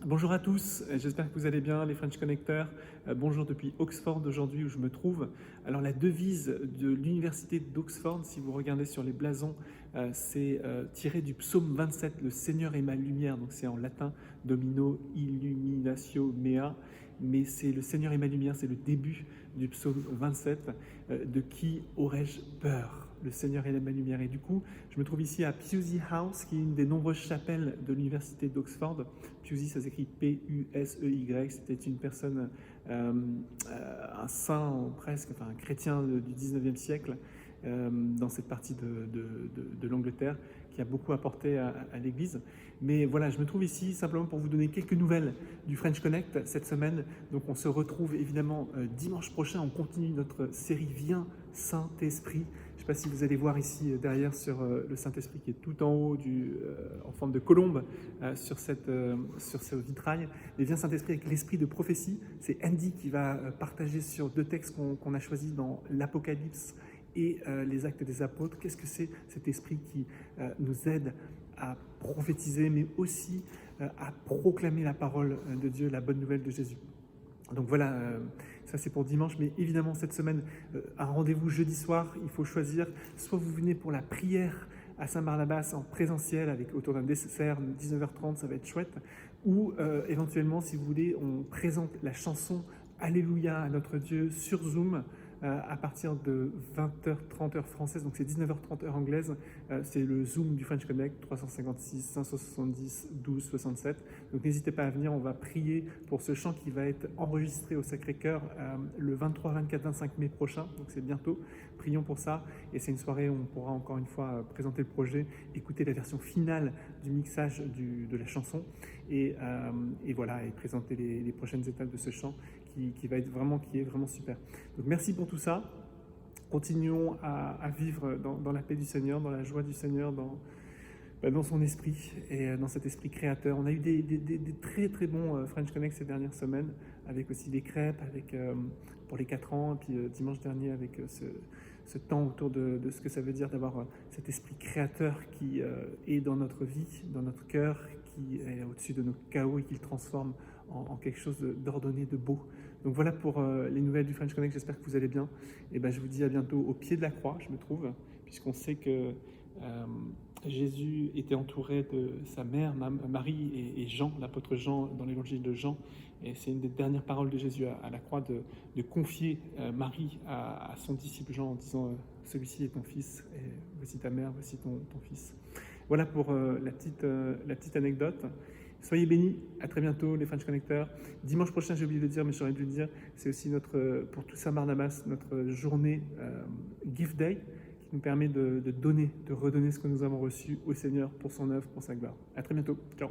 Bonjour à tous, j'espère que vous allez bien, les French Connecteurs. Bonjour depuis Oxford aujourd'hui où je me trouve. Alors la devise de l'université d'Oxford, si vous regardez sur les blasons, c'est tiré du psaume 27, le Seigneur est ma lumière, donc c'est en latin Domino illuminatio mea, mais c'est le Seigneur est ma lumière, c'est le début du psaume 27, de qui aurais-je peur? Le Seigneur est ma lumière. Et du coup, je me trouve ici à Pusey House, qui est une des nombreuses chapelles de l'université d'Oxford. Pusey, ça s'écrit P-U-S-E-Y. C'était une personne, un saint presque, enfin un chrétien du 19e siècle, dans cette partie de l'Angleterre, qui a beaucoup apporté à l'Église. Mais voilà, je me trouve ici simplement pour vous donner quelques nouvelles du French Connect cette semaine. Donc on se retrouve évidemment dimanche prochain. On continue notre série Viens Saint-Esprit. Je ne sais pas si vous allez voir ici derrière sur le Saint-Esprit qui est tout en haut en forme de colombe sur ce vitrail. Mais Viens Saint-Esprit avec l'esprit de prophétie. C'est Andy qui va partager sur deux textes qu'on a choisis dans l'Apocalypse et les Actes des Apôtres. Qu'est-ce que c'est cet esprit qui nous aide à prophétiser, mais aussi à proclamer la parole de Dieu, la bonne nouvelle de Jésus. Donc voilà, ça c'est pour dimanche, mais évidemment cette semaine, un rendez-vous jeudi soir, il faut choisir, soit vous venez pour la prière à Saint-Barnabas en présentiel avec autour d'un dessert, 19h30, ça va être chouette, ou éventuellement si vous voulez, on présente la chanson Alléluia à notre Dieu sur Zoom, à partir de 20h30 heure française, donc c'est 19h30 heure anglaise, c'est le Zoom du French Connect, 356 570 12 67. Donc n'hésitez pas à venir, on va prier pour ce chant qui va être enregistré au Sacré-Cœur le 23, 24, 25 mai prochain, donc c'est bientôt. Prions pour ça, et c'est une soirée où on pourra encore une fois présenter le projet, écouter la version finale du mixage de la chanson, et voilà, et présenter les prochaines étapes de ce chant qui est vraiment super. Donc merci pour tout ça. Continuons à vivre dans la paix du Seigneur, dans la joie du Seigneur, dans son esprit et dans cet esprit créateur. On a eu des très très bons French Connect ces dernières semaines, avec aussi des crêpes, pour les 4 ans, et puis dimanche dernier avec ce temps autour de ce que ça veut dire d'avoir cet esprit créateur qui est dans notre vie, dans notre cœur, qui est au-dessus de nos chaos et qui le transforme en quelque chose d'ordonné, de beau. Donc voilà pour les nouvelles du French Connect, j'espère que vous allez bien. Et je vous dis à bientôt au pied de la croix, je me trouve, puisqu'on sait que Jésus était entouré de sa mère, Marie et Jean, l'apôtre Jean, dans l'évangile de Jean. Et c'est une des dernières paroles de Jésus à la croix de confier Marie à son disciple Jean en disant celui-ci est ton fils, et voici ta mère, voici ton fils. Voilà pour la petite anecdote. Soyez bénis, à très bientôt les French Connecteurs. Dimanche prochain, j'ai oublié de le dire, mais j'aurais dû le dire, c'est aussi pour tout Saint-Barnabas, notre journée Gift Day, qui nous permet de donner, de redonner ce que nous avons reçu au Seigneur pour son œuvre, pour sa gloire. À très bientôt, ciao.